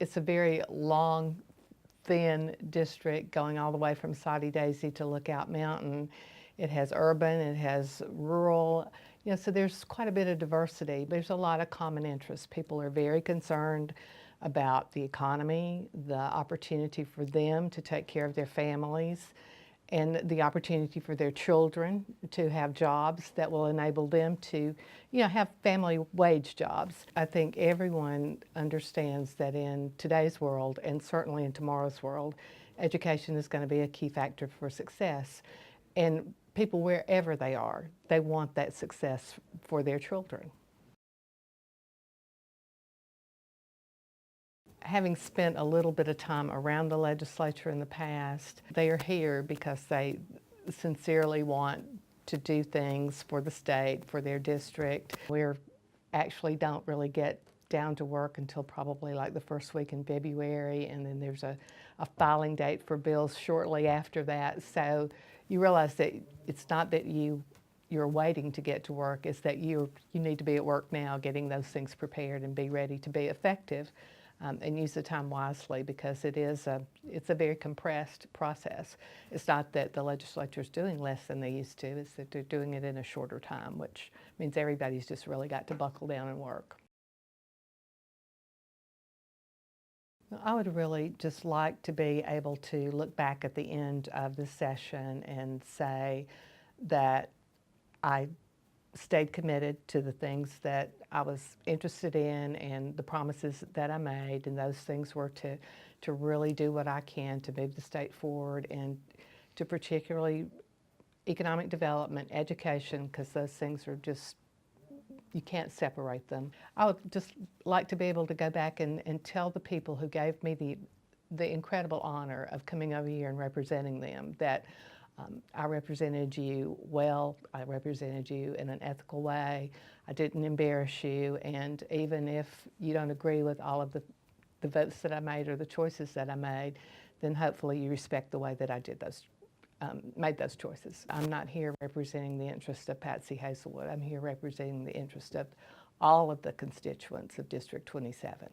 it's a very long, thin district going all the way from Soddy Daisy to Lookout Mountain. It has urban, it has rural, so there's quite a bit of diversity. There's a lot of common interests. People are very concerned about the economy, the opportunity for them to take care of their families, and the opportunity for their children to have jobs that will enable them to, have family wage jobs. I think everyone understands that in today's world, and certainly in tomorrow's world, education is going to be a key factor for success. And people, wherever they are, they want that success for their children. Having spent a little bit of time around the legislature in the past, they are here because they sincerely want to do things for the state, for their district. We actually don't really get down to work until probably like the first week in February, and then there's a filing date for bills shortly after that. So you realize that it's not that you're waiting to get to work, it's that you need to be at work now getting those things prepared and be ready to be effective. And use the time wisely, because it's a very compressed process. It's not that the legislature is doing less than they used to, it's that they're doing it in a shorter time, which means everybody's just really got to buckle down and work. I would really just like to be able to look back at the end of the session and say that I stayed committed to the things that I was interested in and the promises that I made, and those things were to really do what I can to move the state forward, and to particularly economic development, education, because those things are just, you can't separate them. I would just like to be able to go back and tell the people who gave me the incredible honor of coming over here and representing them that I represented you well, I represented you in an ethical way, I didn't embarrass you, and even if you don't agree with all of the votes that I made or the choices that I made, then hopefully you respect the way that I did made those choices. I'm not here representing the interest of Patsy Hazlewood, I'm here representing the interest of all of the constituents of District 27.